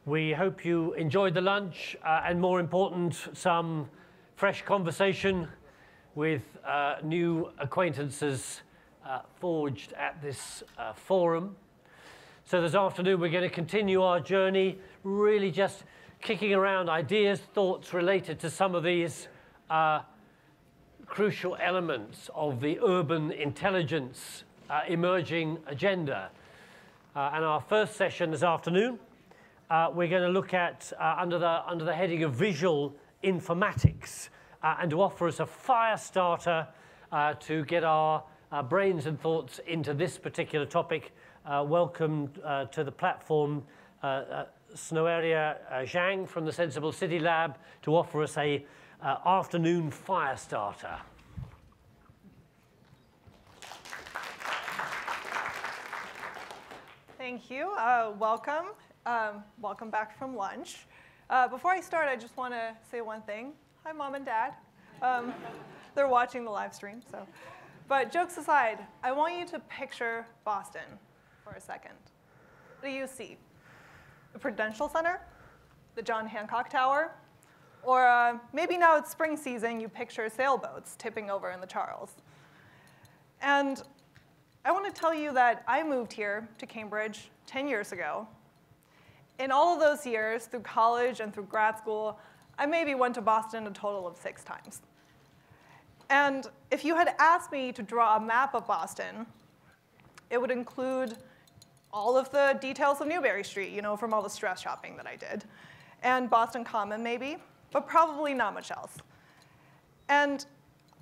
We hope you enjoyed the lunch and, more important, some fresh conversation with new acquaintances forged at this forum. So this afternoon we're going to continue our journey, really just kicking around ideas, thoughts related to some of these crucial elements of the urban intelligence emerging agenda. And our first session this afternoon, we're going to look at, under the heading of visual informatics, and to offer us a fire starter to get our brains and thoughts into this particular topic. Welcome to the platform, Snoweria Zhang from the Senseable City Lab, to offer us a afternoon fire starter. Thank you. Welcome. Welcome back from lunch. Before I start, I just want to say one thing. Hi, Mom and Dad. They're watching the live stream, so. But jokes aside, I want you to picture Boston for a second. What do you see? The Prudential Center? The John Hancock Tower? Or maybe now it's spring season, you picture sailboats tipping over in the Charles. And I want to tell you that I moved here to Cambridge 10 years ago. In all of those years, through college and through grad school, I maybe went to Boston a total of 6 times. And if you had asked me to draw a map of Boston, it would include all of the details of Newbury Street, you know, from all the stress shopping that I did, and Boston Common maybe, but probably not much else. And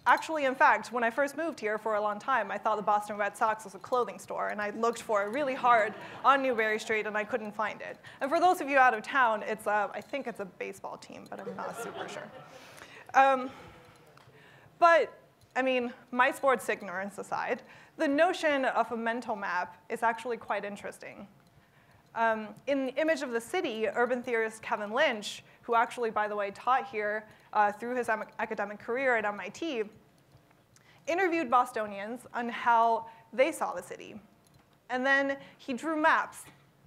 actually, in fact, when I first moved here for a long time, I thought the Boston Red Sox was a clothing store, and I looked for it really hard on Newbury Street, and I couldn't find it. And for those of you out of town, it's I think it's a baseball team, but I'm not super sure. But, I mean, my sports ignorance aside, the notion of a mental map is actually quite interesting. In the image of the city, urban theorist Kevin Lynch, who actually, by the way, taught here through his academic career at MIT, interviewed Bostonians on how they saw the city. And then he drew maps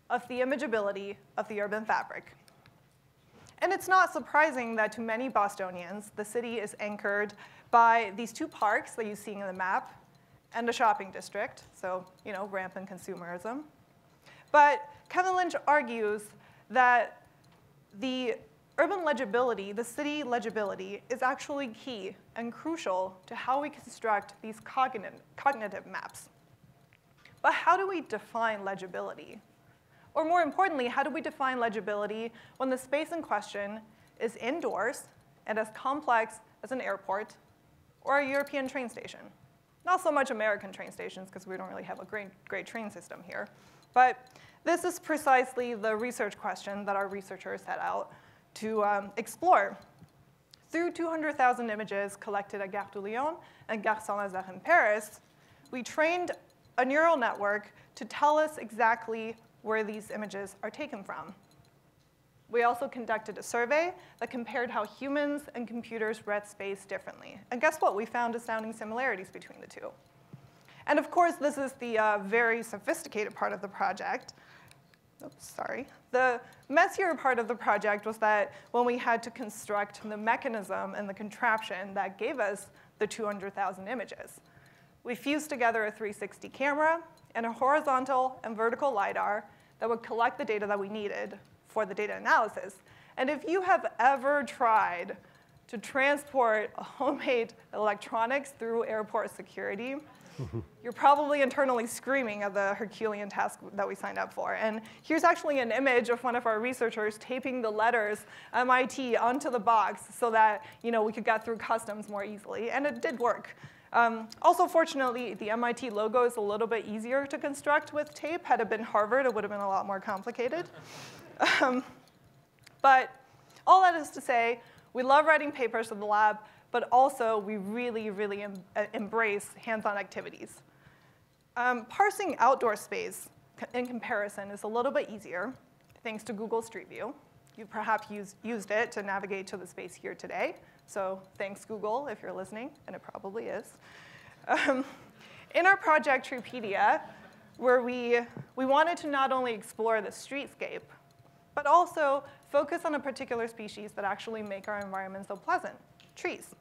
of the imageability of the urban fabric. And it's not surprising that to many Bostonians, the city is anchored by these 2 parks that you see in the map and a shopping district, so, you know, rampant consumerism. But Kevin Lynch argues that the urban legibility, the city legibility, is actually key and crucial to how we construct these cognitive maps. But how do we define legibility? Or more importantly, how do we define legibility when the space in question is indoors and as complex as an airport or a European train station? Not so much American train stations, because we don't really have a great train system here. But this is precisely the research question that our researchers set out to explore. Through 200,000 images collected at Gare de Lyon and Gare Saint-Lazare in Paris, we trained a neural network to tell us exactly where these images are taken from. We also conducted a survey that compared how humans and computers read space differently. And guess what? We found astounding similarities between the 2. And of course, this is the very sophisticated part of the project. Oops, sorry. The messier part of the project was that when we had to construct the mechanism and the contraption that gave us the 200,000 images, we fused together a 360 camera and a horizontal and vertical LiDAR that would collect the data that we needed for the data analysis. And if you have ever tried to transport a homemade electronics through airport security, you're probably internally screaming at the Herculean task that we signed up for. And here's actually an image of one of our researchers taping the letters MIT onto the box so that, you know, we could get through customs more easily. And it did work. Also, fortunately, the MIT logo is a little bit easier to construct with tape. Had it been Harvard, it would have been a lot more complicated. But all that is to say, we love writing papers in the lab, but also we really, really embrace hands-on activities. Parsing outdoor space in comparison is a little bit easier, thanks to Google Street View. You've perhaps used it to navigate to the space here today. So thanks, Google, if you're listening, and it probably is. In our project, Treepedia, where we wanted to not only explore the streetscape, but also focus on a particular species that actually make our environment so pleasant, trees.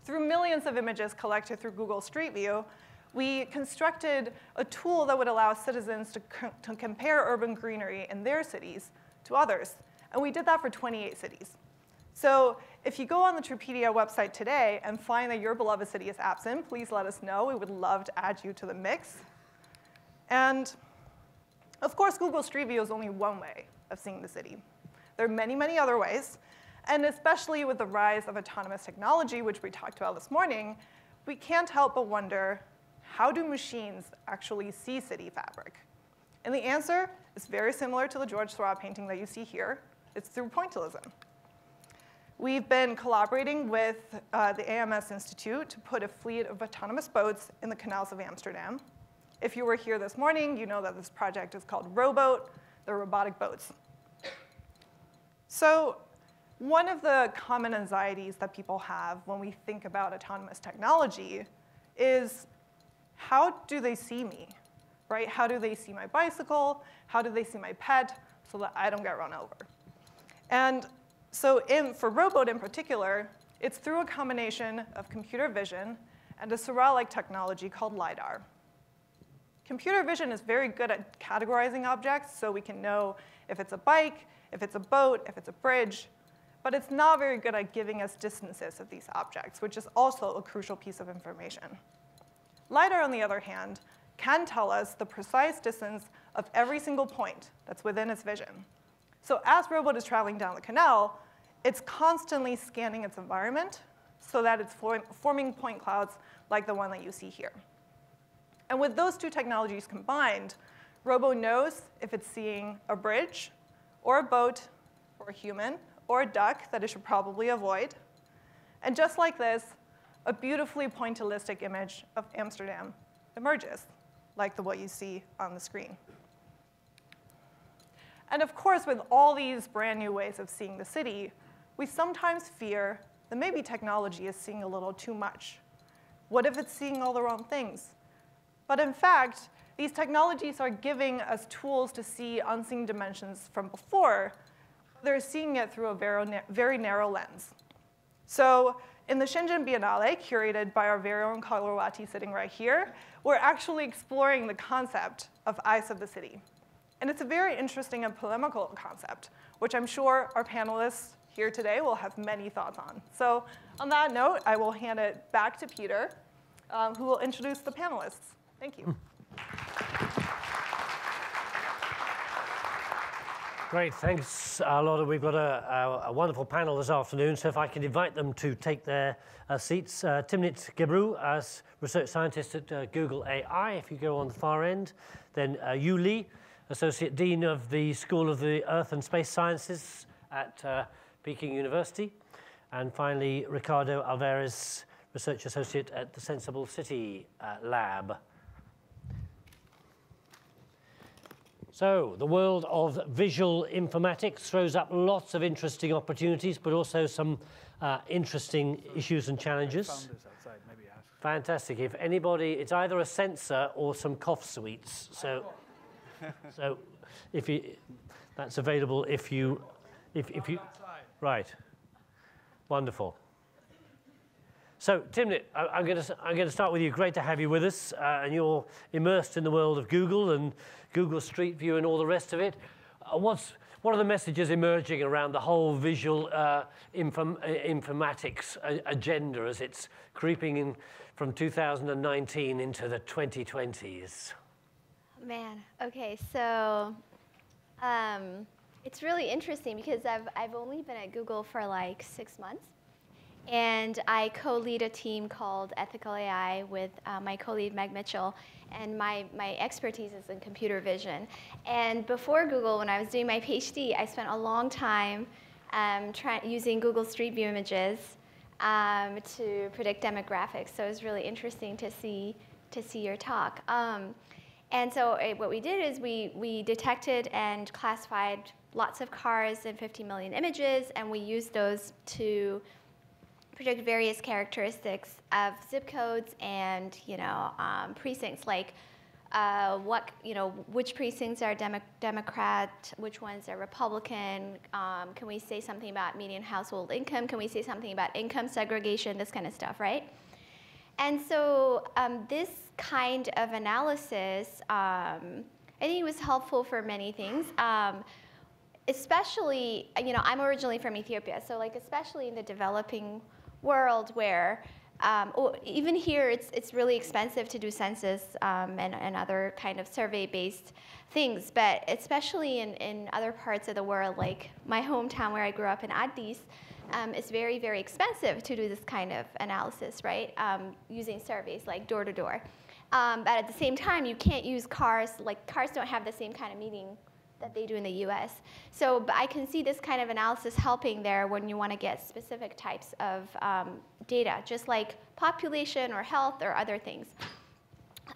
Through millions of images collected through Google Street View, we constructed a tool that would allow citizens to compare urban greenery in their cities to others. And we did that for 28 cities. So if you go on the Trupedia website today and find that your beloved city is absent, please let us know. We would love to add you to the mix. And of course, Google Street View is only one way of seeing the city. There are many, many other ways. And especially with the rise of autonomous technology, which we talked about this morning, we can't help but wonder, how do machines actually see city fabric? And the answer is very similar to the George Seurat painting that you see here. It's through pointillism. We've been collaborating with the AMS Institute to put a fleet of autonomous boats in the canals of Amsterdam. If you were here this morning, you know that this project is called Rowboat. They're robotic boats. So one of the common anxieties that people have when we think about autonomous technology is, how do they see me, right? How do they see my bicycle? How do they see my pet so that I don't get run over? And so for Rowboat in particular, it's through a combination of computer vision and a Seurat-like technology called LiDAR. Computer vision is very good at categorizing objects, so we can know if it's a bike, if it's a boat, if it's a bridge, but it's not very good at giving us distances of these objects, which is also a crucial piece of information. LiDAR, on the other hand, can tell us the precise distance of every single point that's within its vision. So as Rowboat is traveling down the canal, it's constantly scanning its environment so that it's forming point clouds like the one that you see here. And with those two technologies combined, Rowboat knows if it's seeing a bridge, or a boat, or a human, or a duck that it should probably avoid. And just like this, a beautifully pointillistic image of Amsterdam emerges, like the what you see on the screen. And of course, with all these brand new ways of seeing the city, we sometimes fear that maybe technology is seeing a little too much. What if it's seeing all the wrong things? But in fact, these technologies are giving us tools to see unseen dimensions from before. They're seeing it through a very narrow lens. So in the Shenzhen Biennale, curated by our very own Kalorwati sitting right here, we're actually exploring the concept of eyes of the city. And it's a very interesting and polemical concept, which I'm sure our panelists here today will have many thoughts on. So on that note, I will hand it back to Peter, who will introduce the panelists. Thank you. Great, thanks, Lotta. We've got a wonderful panel this afternoon, so if I can invite them to take their seats. Timnit Gebru, as research scientist at Google AI, if you go on the far end. Then Yu Li, Associate Dean of the School of the Earth and Space Sciences at Peking University. And finally, Ricardo Álvarez, Research Associate at the Senseable City Lab. So the world of visual informatics throws up lots of interesting opportunities, but also some interesting issues and challenges. Founders outside, maybe ask. Fantastic. If anybody, it's either a sensor or some cough sweets. So, so if you, that's available if you, right. Wonderful. So, Timnit, I'm going to start with you. Great to have you with us, and you're immersed in the world of Google and Google Street View and all the rest of it. What are the messages emerging around the whole visual informatics agenda as it's creeping in from 2019 into the 2020s? Man, okay, so it's really interesting because I've only been at Google for like 6 months. And I co-lead a team called Ethical AI with my co-lead Meg Mitchell, and my expertise is in computer vision. And before Google, when I was doing my PhD, I spent a long time using Google Street View images to predict demographics. So it was really interesting to see your talk. And so what we did is we detected and classified lots of cars in 50 million images, and we used those to predict various characteristics of zip codes and precincts, like which precincts are Democrat, which ones are Republican. Can we say something about median household income? Can we say something about income segregation? This kind of stuff, right? And so this kind of analysis, I think it was helpful for many things. Especially, I'm originally from Ethiopia, so like especially in the developing world where even here, it's really expensive to do census and other kind of survey-based things. But especially in other parts of the world, like my hometown where I grew up in Addis, it's very, very expensive to do this kind of analysis, right? Using surveys like door to door. But at the same time, you can't use cars. Like cars don't have the same kind of meaning that they do in the US. So but I can see this kind of analysis helping there when you want to get specific types of data, just like population or health or other things.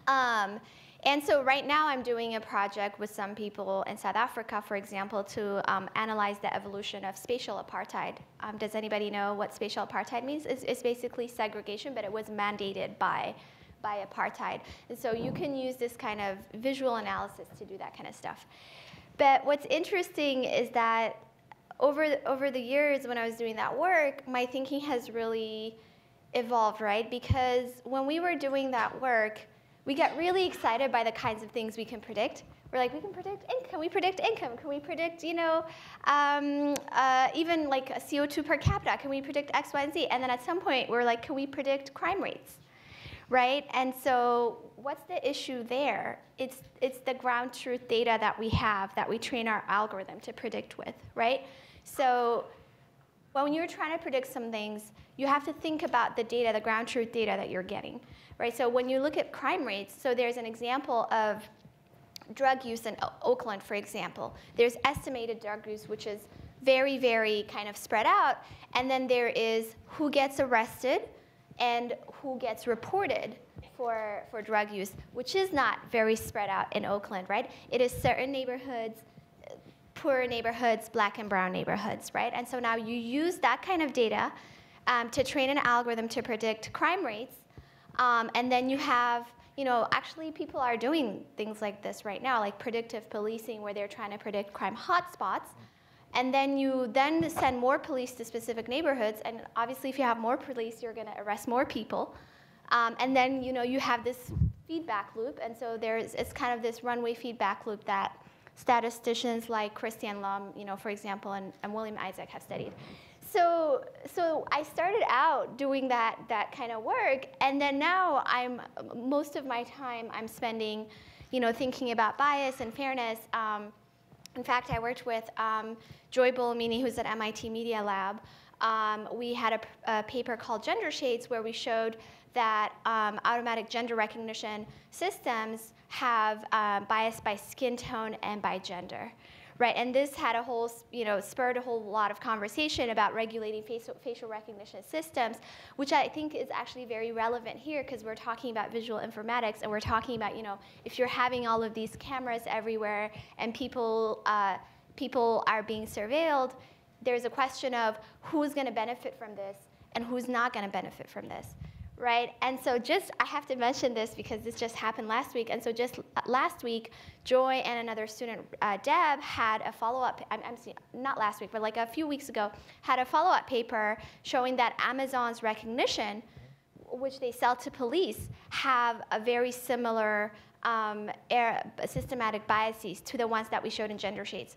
And so right now I'm doing a project with some people in South Africa, for example, to analyze the evolution of spatial apartheid. Does anybody know what spatial apartheid means? It's basically segregation, but it was mandated by apartheid. And so you can use this kind of visual analysis to do that kind of stuff. But what's interesting is that over the years when I was doing that work, my thinking has really evolved, right? Because when we were doing that work, we got really excited by the kinds of things we can predict. We're like, we can predict income. Can we predict income? Can we predict, even like a CO2 per capita? Can we predict X, Y, and Z? And then at some point, we're like, can we predict crime rates? Right? And so what's the issue there? It's the ground truth data that we have that we train our algorithm to predict with, right? So when you're trying to predict some things, you have to think about the data, the ground truth data that you're getting, right? So when you look at crime rates, so there's an example of drug use in Oakland, for example. There's estimated drug use, which is very, very kind of spread out. And then there is who gets arrested and who gets reported for drug use, which is not very spread out in Oakland, right? It is certain neighborhoods, poorer neighborhoods, black and brown neighborhoods, right? And so now you use that kind of data to train an algorithm to predict crime rates. And then you have, actually people are doing things like this right now, like predictive policing, where they're trying to predict crime hotspots. And then you then send more police to specific neighborhoods. And obviously, if you have more police, you're going to arrest more people. And then you have this feedback loop. And so it's kind of this runway feedback loop that statisticians like Christian Lum, for example, and William Isaac have studied. So I started out doing that kind of work. And then now most of my time I'm spending, thinking about bias and fairness. In fact, I worked with Joy Bolamini, who's at MIT Media Lab. We had a paper called Gender Shades, where we showed that automatic gender recognition systems have bias by skin tone and by gender, right? And this had a whole, spurred a whole lot of conversation about regulating facial recognition systems, which I think is actually very relevant here, because we're talking about visual informatics, and we're talking about, if you're having all of these cameras everywhere and people are being surveilled, there's a question of who's going to benefit from this and who's not going to benefit from this, right? And so I have to mention this because this just happened last week. And so just last week, Joy and another student, Deb, had a follow-up, not last week, but like a few weeks ago, had a follow-up paper showing that Amazon's recognition, which they sell to police, have a very similar systematic biases to the ones that we showed in Gender Shades.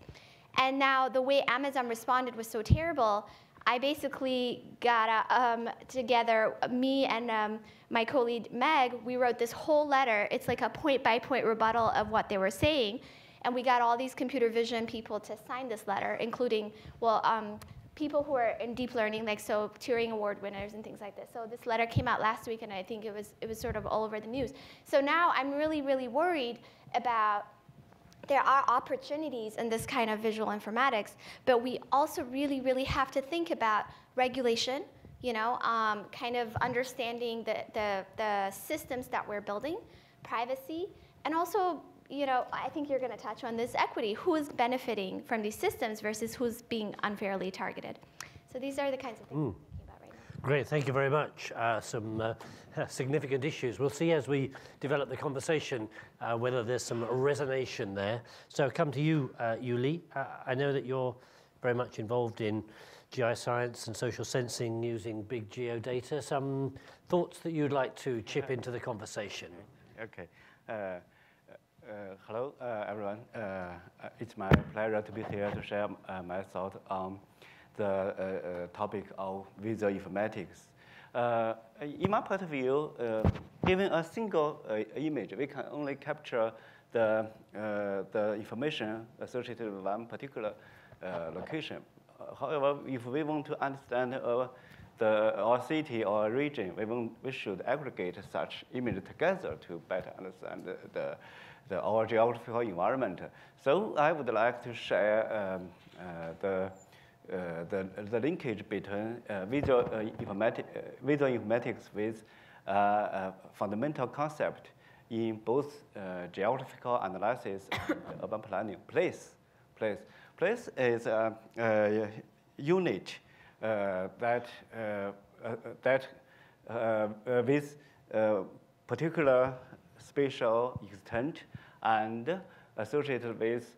And now the way Amazon responded was so terrible, I basically got together, me and my co-lead Meg, we wrote this whole letter. It's like a point-by-point rebuttal of what they were saying. And we got all these computer vision people to sign this letter, including, people who are in deep learning, like Turing Award winners and things like this. So this letter came out last week, and I think it was sort of all over the news. So now I'm really, really worried about there are opportunities in this kind of visual informatics, but we also really, really have to think about regulation, kind of understanding the systems that we're building, privacy, and also, I think you're going to touch on this, equity. Who is benefiting from these systems versus who's being unfairly targeted? So these are the kinds of things I'm thinking about right now. Great, thank you very much. Some significant issues. We'll see as we develop the conversation whether there's some resonation there. So come to you, Yuli. I know that you're very much involved in GI science and social sensing using big geodata. Some thoughts that you'd like to chip into the conversation? Okay. Hello, everyone. It's my pleasure to be here to share my thought on the topic of visual informatics. In my point of view, given a single image, we can only capture the information associated with one particular location. However, if we want to understand our city or region, we should aggregate such images together to better understand our geographical environment. So I would like to share the linkage between visual informatics with a fundamental concept in both geographical analysis and urban planning. Place is a unit that with particular spatial extent and associated with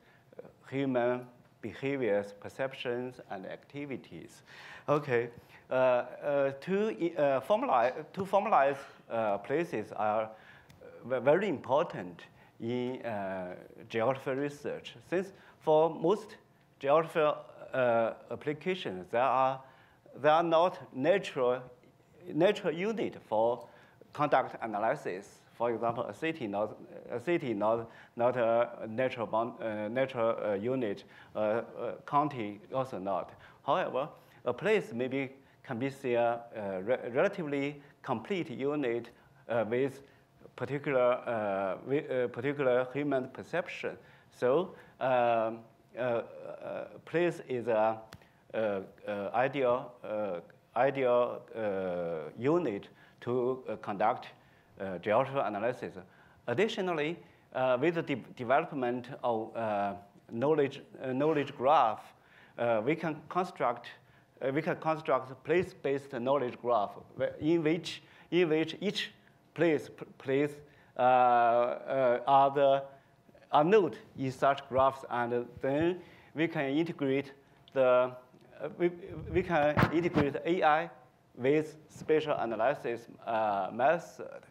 human behaviors, perceptions, and activities. Okay, to formalize places are very important in geography research, since for most geography applications, there are not natural unit for conduct analysis. For example, a city not a natural unit, county also not. However, a place can be seen a relatively complete unit with particular human perception. So place is a ideal unit to conduct geographical analysis. Additionally, with the development of knowledge graph, we can construct place-based knowledge graph in which each place are node in such graphs, and then we can integrate AI with spatial analysis method.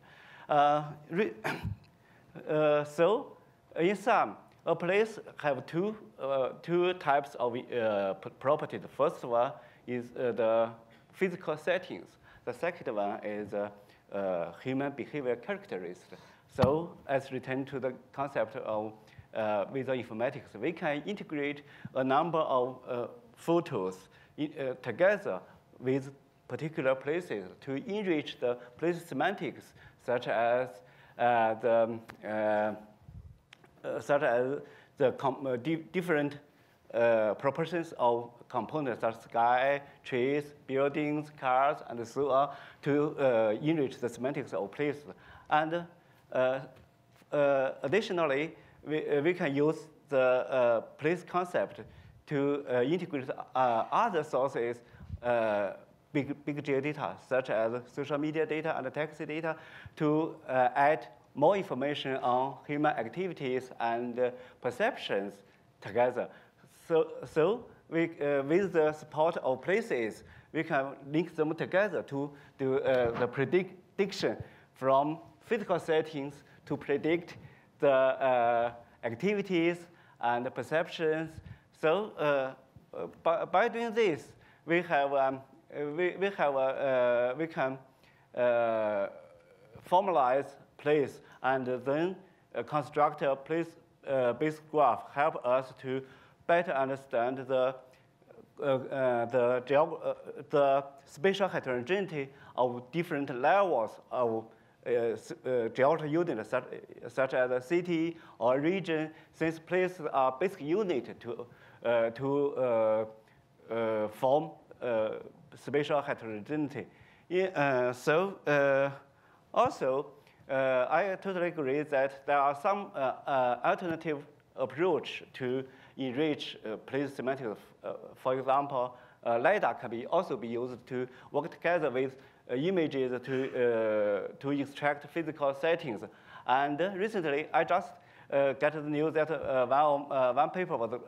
So, in sum, a place have two types of properties. The first one is the physical settings. The second one is human behavior characteristics. So, as return to the concept of visual informatics, we can integrate a number of photos together with particular places to enrich the place semantics, such as the different proportions of components such as sky, trees, buildings, cars, and so on, to enrich the semantics of place. And additionally, we can use the place concept to integrate other sources, big geodata, such as social media data and taxi data, to add more information on human activities and perceptions together. So with the support of places, we can link them together to do the prediction from physical settings to predict the activities and perceptions. So by doing this, we can formalize place and then construct a place-based graph, help us to better understand the spatial heterogeneity of different levels of geographical units, such as a city or region, since places are basic unit to form spatial heterogeneity. Also, I totally agree that there are some alternative approach to enrich place semantics. For example, LiDAR can also be used to work together with images to extract physical settings. And recently, I just got the news that one paper was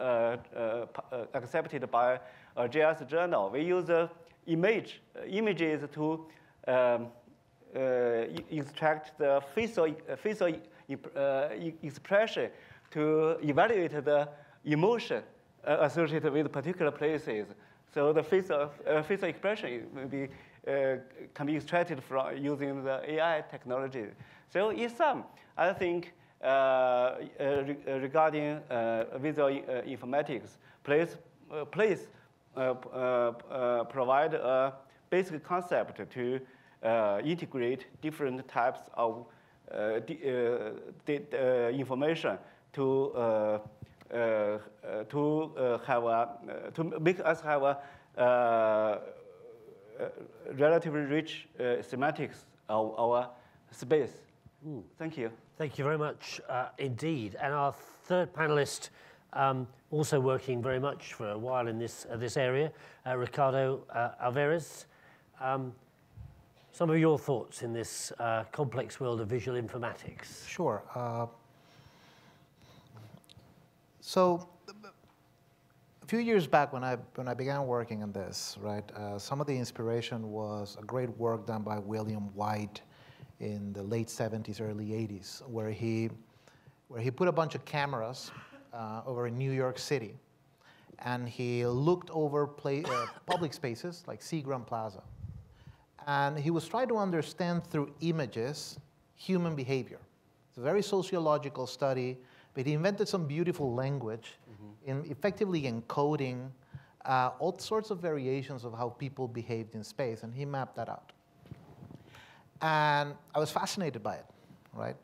accepted by a JS journal. We use images to extract the facial expression to evaluate the emotion associated with particular places. So the facial expression can be extracted from using the AI technology. So in sum, I think regarding visual informatics, provide a basic concept to integrate different types of information to make us have a relatively rich semantics of our space. Thank you. Thank you very much indeed. And our third panelist, also working very much for a while in this area, Ricardo Álvarez. Some of your thoughts in this complex world of visual informatics. Sure. So a few years back when I began working on this, right, some of the inspiration was a great work done by William White in the late 70s, early 80s, where he put a bunch of cameras over in New York City, and he looked over public spaces like Seagram Plaza. And he was trying to understand through images human behavior. It's a very sociological study, but he invented some beautiful language in effectively encoding all sorts of variations of how people behaved in space, and he mapped that out. And I was fascinated by it, right?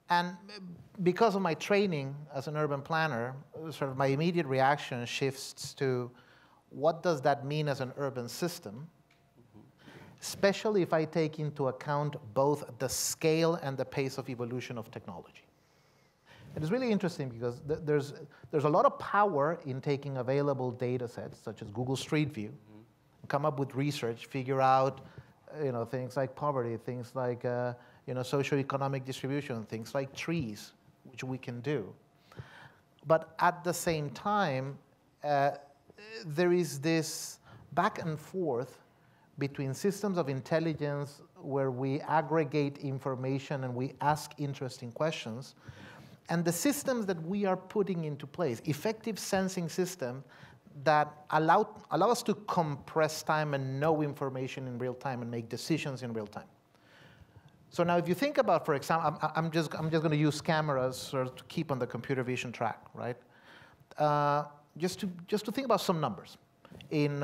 And because of my training as an urban planner, sort of my immediate reaction shifts to what does that mean as an urban system, especially if I take into account both the scale and the pace of evolution of technology. It is really interesting because there's a lot of power in taking available data sets, such as Google Street View, come up with research, figure out things like poverty, things like socioeconomic distribution, things like trees, which we can do. But at the same time, there is this back and forth between systems of intelligence where we aggregate information and we ask interesting questions, and the systems that we are putting into place, effective sensing systems that allow us to compress time and know information in real time and make decisions in real time. So now if you think about, for example, I'm just going to use cameras sort of to keep on the computer vision track, right? Just to think about some numbers. In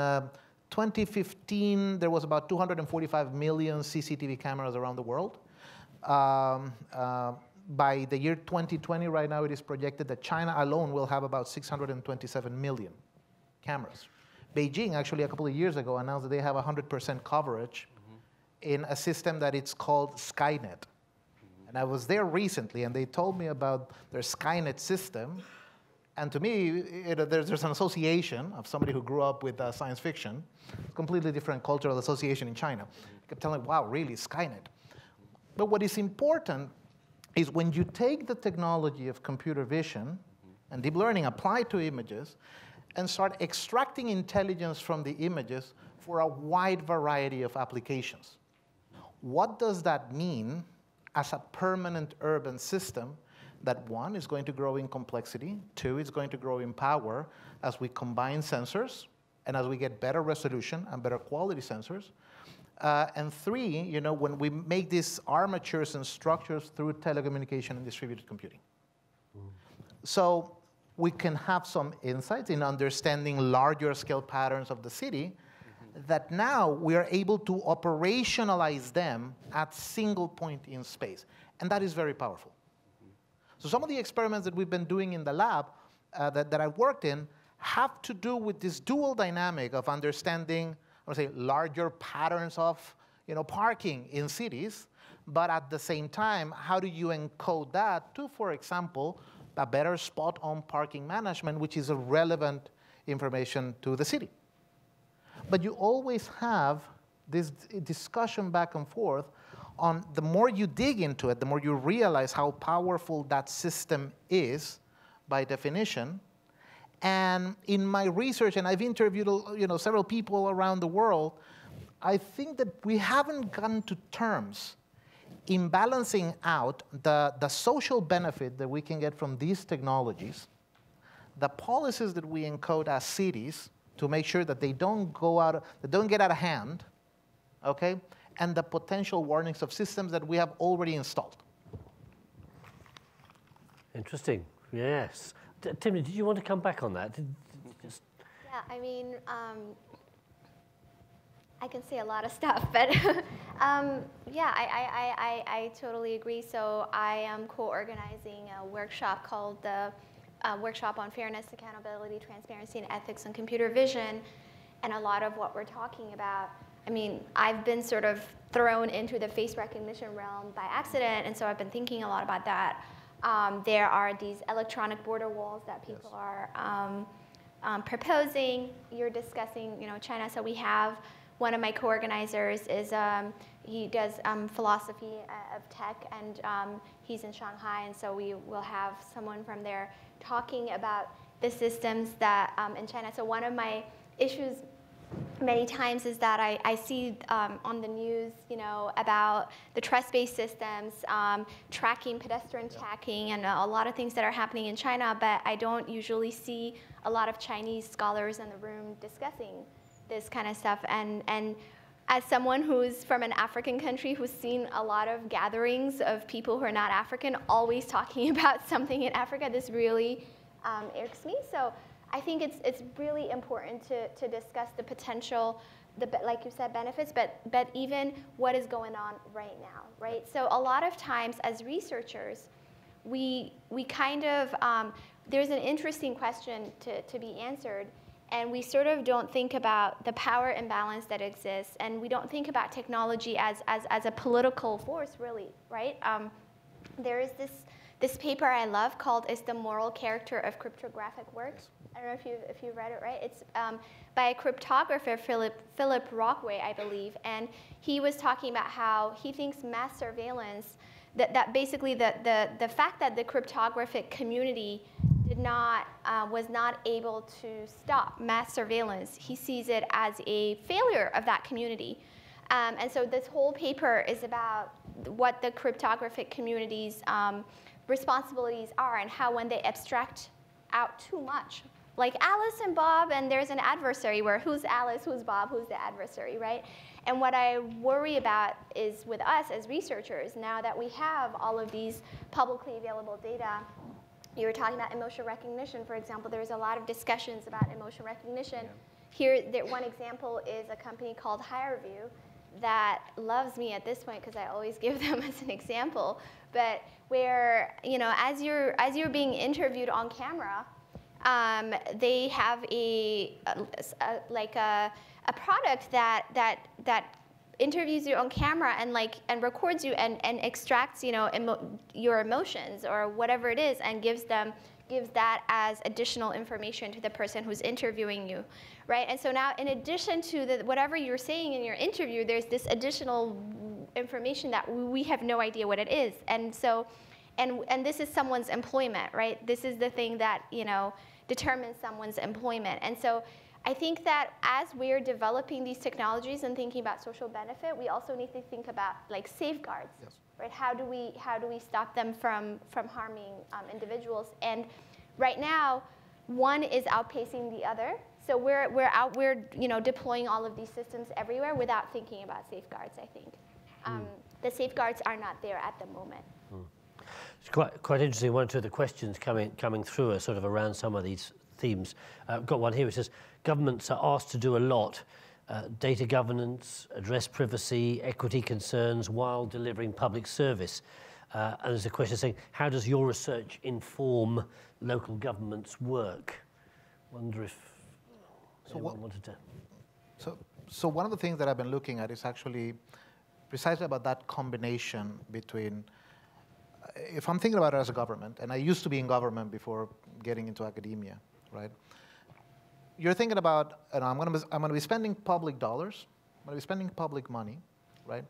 2015, there was about 245 million CCTV cameras around the world. By the year 2020, right now, it is projected that China alone will have about 627 million cameras. Beijing, actually, a couple of years ago, announced that they have 100% coverage in a system that it's called Skynet. And I was there recently, and they told me about their Skynet system. And to me, there's an association of somebody who grew up with science fiction, completely different cultural association in China. I kept telling me, wow, really, Skynet. But what is important is when you take the technology of computer vision and deep learning applied to images and start extracting intelligence from the images for a wide variety of applications. What does that mean as a permanent urban system that, one, is going to grow in complexity, two, is going to grow in power as we combine sensors and as we get better resolution and better quality sensors, and three, when we make these armatures and structures through telecommunication and distributed computing. So we can have some insights in understanding larger scale patterns of the city that now we are able to operationalize them at single point in space. And that is very powerful. So some of the experiments that we've been doing in the lab that I've worked in have to do with this dual dynamic of understanding, I would say, larger patterns of parking in cities, but at the same time, how do you encode that to, for example, a better spot-on parking management, which is a relevant information to the city. But you always have this discussion back and forth on the more you dig into it, the more you realize how powerful that system is by definition. And in my research, and I've interviewed several people around the world, I think that we haven't gotten to terms in balancing out the social benefit that we can get from these technologies, the policies that we encode as cities to make sure that they don't get out of hand, okay, and the potential warnings of systems that we have already installed. Interesting. Yes. Timnit, did you want to come back on that? Yeah, I mean, I can say a lot of stuff, but yeah, I totally agree. So I am co-organizing a workshop called the Workshop on Fairness, Accountability, Transparency, and Ethics on Computer Vision. And a lot of what we're talking about, I mean, I've been sort of thrown into the face recognition realm by accident, and so I've been thinking a lot about that. There are these electronic border walls that people are proposing. You're discussing, China. So we have one of my co-organizers is he does philosophy of tech, and he's in Shanghai, and so we will have someone from there talking about the systems that in China. So one of my issues many times is that I see on the news, about the trust-based systems, tracking, pedestrian tracking, and a lot of things that are happening in China, but I don't usually see a lot of Chinese scholars in the room discussing this kind of stuff. And as someone who's from an African country who's seen a lot of gatherings of people who are not African always talking about something in Africa, this really irks me. So I think it's really important to discuss the potential, like you said, benefits, but even what is going on right now, right? So a lot of times as researchers, we kind of, there's an interesting question to be answered, and we sort of don't think about the power imbalance that exists, and we don't think about technology as a political force, really, right? There is this paper I love called "Is the Moral Character of Cryptographic Work?" I don't know if you read it, right? It's by a cryptographer, Philip Rockway, I believe, and he was talking about how he thinks mass surveillance, that basically the fact that the cryptographic community was not able to stop mass surveillance, he sees it as a failure of that community. And so this whole paper is about what the cryptographic community's responsibilities are, and how when they abstract out too much, like Alice and Bob, and there's an adversary where who's Alice, who's Bob, who's the adversary, right? And what I worry about is with us as researchers, now that we have all of these publicly available data. You were talking about emotion recognition, for example. There's a lot of discussions about emotion recognition. Yeah. Here, one example is a company called HireVue that loves me at this point because I always give them as an example. But where, as you're being interviewed on camera, they have a product that interviews you on camera and records you and extracts your emotions or whatever it is, and gives that as additional information to the person who's interviewing you, right? And so now, in addition to whatever you're saying in your interview, there's this additional information that we have no idea what it is. And so, and this is someone's employment, right? This is the thing that determines someone's employment. And so I think that as we're developing these technologies and thinking about social benefit, we also need to think about safeguards, yes. Right? How do we stop them from harming individuals? And right now, one is outpacing the other. So we're deploying all of these systems everywhere without thinking about safeguards. I think the safeguards are not there at the moment. It's quite interesting. One or two of the questions coming through are sort of around some of these themes. I've got one here which says, governments are asked to do a lot, data governance, address privacy, equity concerns while delivering public service. And there's a question saying, how does your research inform local government's work? Wonder if anyone wanted to. So one of the things that I've been looking at is actually precisely about that combination between, if I'm thinking about it as a government, and I used to be in government before getting into academia, right? you're thinking about, I'm going to be spending public dollars. I'm going to be spending public money, right?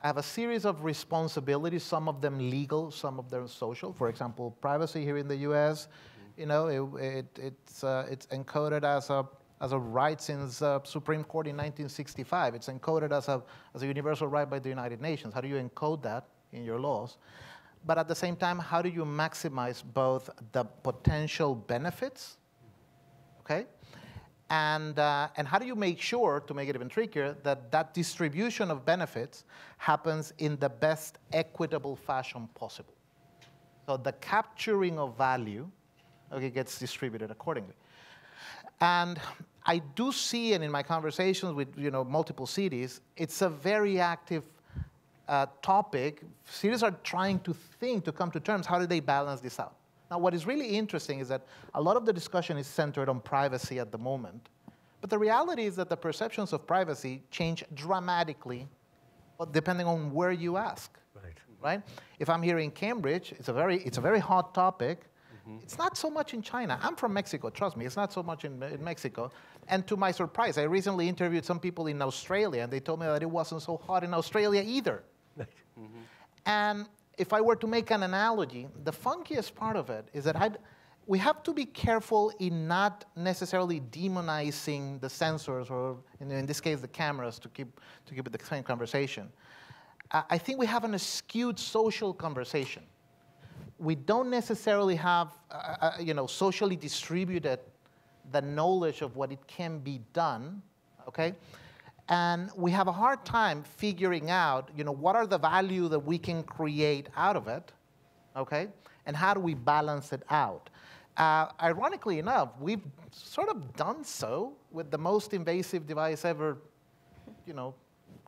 I have a series of responsibilities, some of them legal, some of them social. For example, privacy here in the U.S., you know, it's encoded as a right since Supreme Court in 1965. It's encoded as a universal right by the United Nations. How do you encode that in your laws? But at the same time, how do you maximize both the potential benefits, okay? And how do you make sure, to make it even trickier, that that distribution of benefits happens in the best equitable fashion possible? So the capturing of value, okay, gets distributed accordingly. And I do see, and in my conversations with multiple cities, it's a very active topic. Cities are trying to come to terms, how do they balance this out? Now, what is really interesting is that a lot of the discussion is centered on privacy at the moment. But the reality is that the perceptions of privacy change dramatically depending on where you ask. Right? If I'm here in Cambridge, it's a very hot topic. It's not so much in China. I'm from Mexico, trust me. It's not so much in Mexico. And to my surprise, I recently interviewed some people in Australia, and they told me that it wasn't so hot in Australia either. And if I were to make an analogy, the funkiest part of it is that we have to be careful in not necessarily demonizing the sensors, or in this case, the cameras, to keep it the same conversation. I think we have an skewed social conversation. We don't necessarily have, socially distributed the knowledge of what it can be done, okay? And we have a hard time figuring out, what are the value that we can create out of it, okay? And how do we balance it out? Ironically enough, we've sort of done so with the most invasive device ever,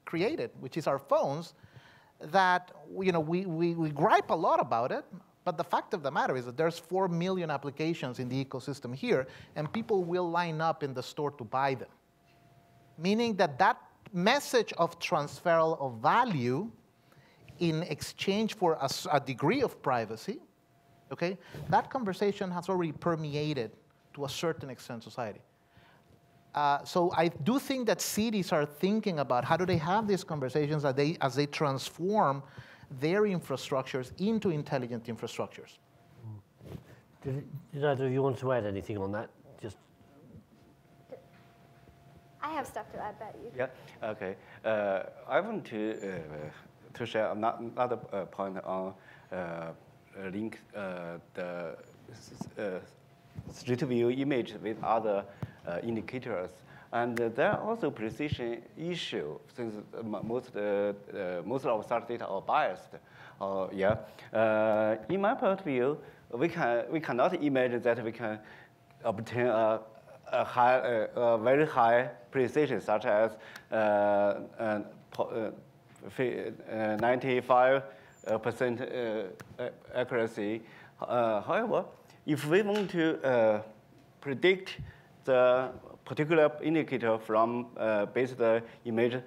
created, which is our phones. That we gripe a lot about it, but the fact of the matter is that there's 4 million applications in the ecosystem here, and people will line up in the store to buy them. Meaning that message of transferal of value in exchange for a degree of privacy, okay, that conversation has already permeated to a certain extent society. So I do think that cities are thinking about how do they have these conversations as they transform their infrastructures into intelligent infrastructures. Did either of you want to add anything on that? Just. I have stuff to add, Betty. Yeah. Okay. I want to share another point on link the street view image with other indicators, and there are also precision issue since most of our start data are biased. In my point of view, we cannot imagine that we can obtain a very high precision, such as 95% accuracy. However, if we want to predict the particular indicator from based image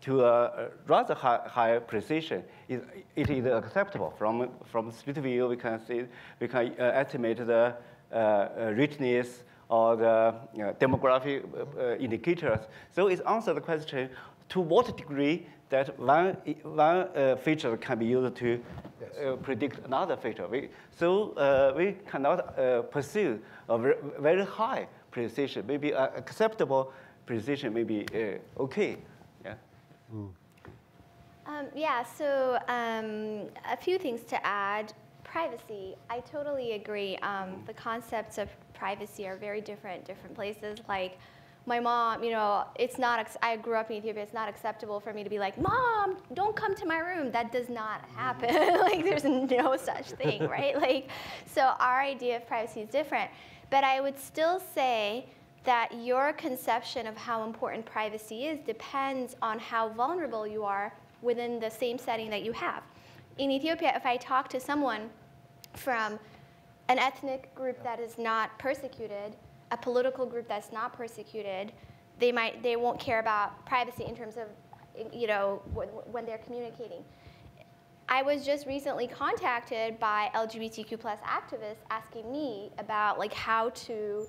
to a rather high precision, it is acceptable. From street view, we can estimate the richness or the demographic indicators. So it answers the question: to what degree that one feature can be used to predict another feature. We cannot pursue a very high precision. Maybe acceptable precision may be okay. Yeah. So a few things to add. Privacy, I totally agree. The concepts of privacy are very different places. Like my mom, it's not, I grew up in Ethiopia, it's not acceptable for me to be like, Mom, don't come to my room. That does not happen. Like there's no such thing, right? So our idea of privacy is different. But I would still say that your conception of how important privacy is depends on how vulnerable you are within the same setting that you have. In Ethiopia, if I talk to someone from an ethnic group that is not persecuted, a political group that's not persecuted, they won't care about privacy in terms of, when they're communicating. I was just recently contacted by LGBTQ+ activists asking me about how to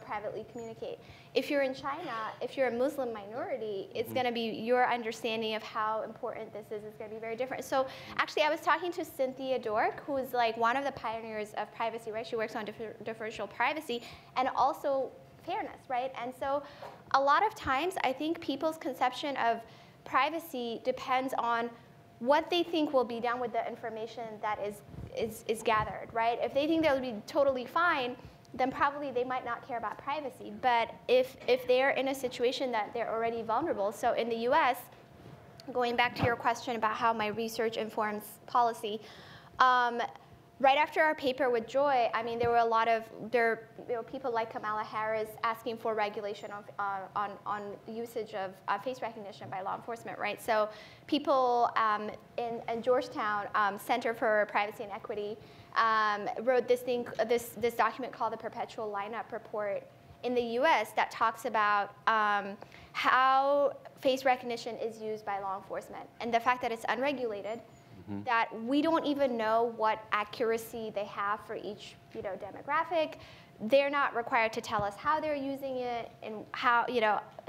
privately communicate. If you're in China, if you're a Muslim minority, it's going to be your understanding of how important this is going to be very different. So actually, I was talking to Cynthia Dork, who is like one of the pioneers of privacy, right? She works on differential privacy and also fairness, right? And so a lot of times, I think people's conception of privacy depends on what they think will be done with the information that is gathered, right? If they think they'll be totally fine, then probably they might not care about privacy. But if they're in a situation that they're already vulnerable, so in the US, going back to your question about how my research informs policy, right after our paper with Joy, I mean, there were a lot of people like Kamala Harris asking for regulation on usage of face recognition by law enforcement, right? So people in Georgetown Center for Privacy and Equity wrote this document called the Perpetual Lineup Report in the US that talks about how face recognition is used by law enforcement and the fact that it's unregulated, that we don't even know what accuracy they have for each demographic. They're not required to tell us how they're using it and how,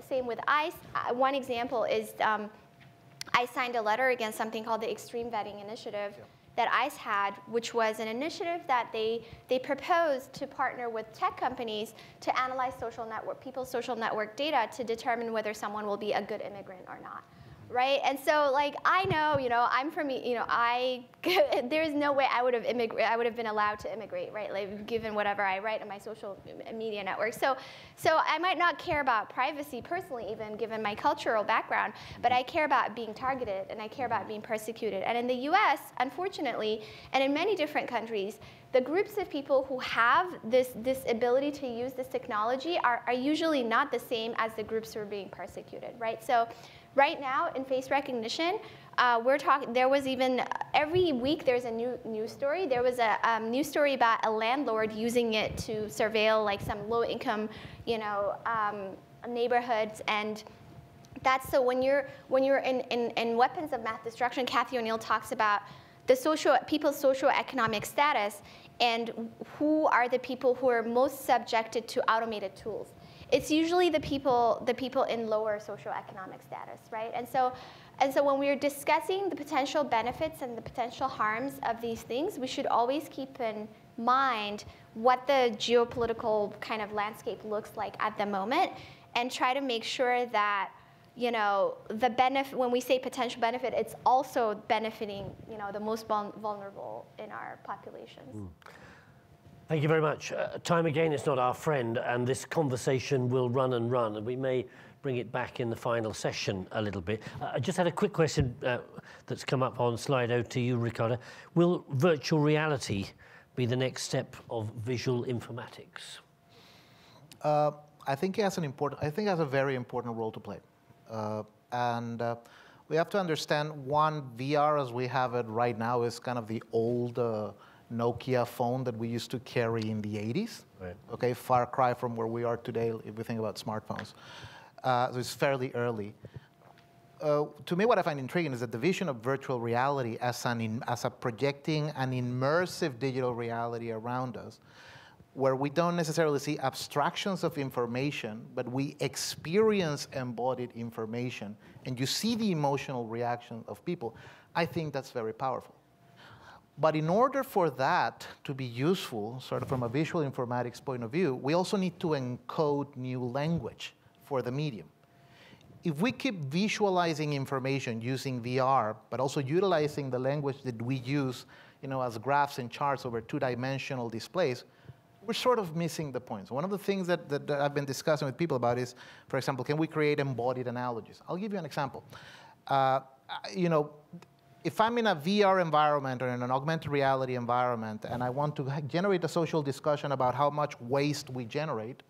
same with ICE. One example is I signed a letter against something called the Extreme Vetting Initiative that ICE had, which was an initiative that they proposed to partner with tech companies to analyze people's social network data to determine whether someone will be a good immigrant or not. Right, and so like I know, I'm from, there's no way I would have been allowed to immigrate, right? Like given whatever I write on my social media network. So I might not care about privacy personally, even given my cultural background, but I care about being targeted and I care about being persecuted. And in the U.S., unfortunately, and in many different countries, the groups of people who have this ability to use this technology are usually not the same as the groups who are being persecuted, right? So right now, in face recognition, there was even, every week there's a new news story. There was a news story about a landlord using it to surveil like some low-income, neighborhoods. And that's so when you're in weapons of mass destruction, Cathy O'Neil talks about people's socioeconomic status and who are the people who are most subjected to automated tools. It's usually the people in lower socioeconomic status, right? And so when we're discussing the potential benefits and the potential harms of these things, we should always keep in mind what the geopolitical kind of landscape looks like at the moment, and try to make sure that the benefit, when we say potential benefit, it's also benefiting the most vulnerable in our populations. Thank you very much. Time again is not our friend, and this conversation will run and run, and we may bring it back in the final session a little bit. I just had a quick question that's come up on Slido to you, Ricardo. Will virtual reality be the next step of visual informatics? I think it has a very important role to play. We have to understand, one, VR as we have it right now is kind of the old Nokia phone that we used to carry in the 80s. Right. Okay, far cry from where we are today if we think about smartphones. So it's fairly early. To me, what I find intriguing is that the vision of virtual reality as a projecting an immersive digital reality around us, where we don't necessarily see abstractions of information, but we experience embodied information, and you see the emotional reaction of people. I think that's very powerful. But in order for that to be useful, sort of from a visual informatics point of view, we also need to encode new language for the medium. If we keep visualizing information using VR, but also utilizing the language that we use as graphs and charts over two-dimensional displays, we're sort of missing the point. So one of the things that I've been discussing with people about is, for example, can we create embodied analogies? I'll give you an example. If I'm in a VR environment or in an augmented reality environment and I want to generate a social discussion about how much waste we generate,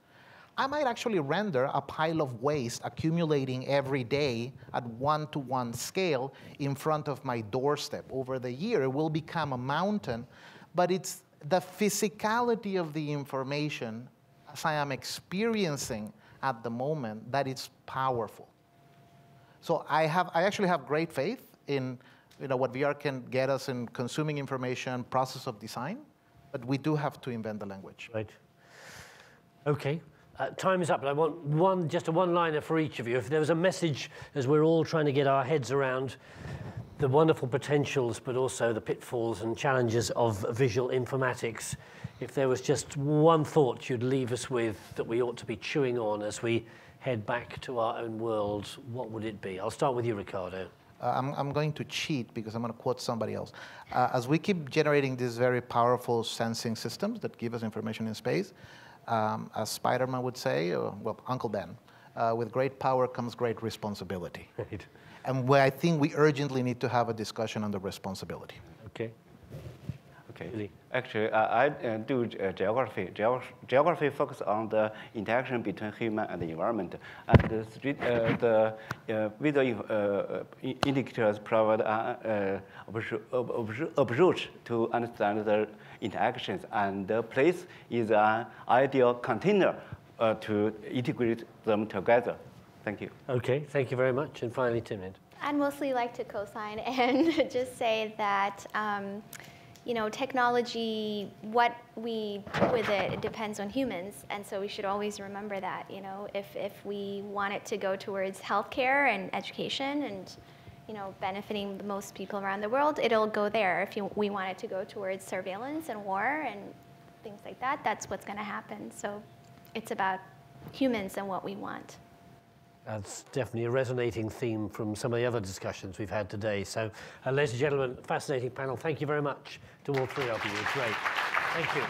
I might actually render a pile of waste accumulating every day at one-to-one scale in front of my doorstep. Over the year, it will become a mountain, but it's the physicality of the information as I am experiencing at the moment that it's powerful. So I actually have great faith in what VR can get us in consuming information, process of design, but we do have to invent the language. Right. Okay. time is up, but I want just a one-liner for each of you. If there was a message as we're all trying to get our heads around the wonderful potentials, but also the pitfalls and challenges of visual informatics, if there was just one thought you'd leave us with that we ought to be chewing on as we head back to our own world, what would it be? I'll start with you, Ricardo. I'm going to cheat because I'm going to quote somebody else. As we keep generating these very powerful sensing systems that give us information in space, as Spider-Man would say, or, well, Uncle Ben, with great power comes great responsibility. Right. And where I think we urgently need to have a discussion on the responsibility. Okay. Okay. Really? Actually, I do geography. Geography focuses on the interaction between human and the environment. And the visual indicators provide an approach to understand the interactions. And the place is an ideal container to integrate them together. Thank you. Okay, thank you very much. And finally, Timnit. I'd mostly like to co-sign and just say that you know, technology, what we do with it, it depends on humans, and so we should always remember that. You know, if we want it to go towards healthcare and education and, you know, benefiting the most people around the world, it'll go there. If we want it to go towards surveillance and war and things like that, that's what's going to happen. So it's about humans and what we want. That's definitely a resonating theme from some of the other discussions we've had today. So, ladies and gentlemen, fascinating panel. Thank you very much to all three of you. It's great. Thank you.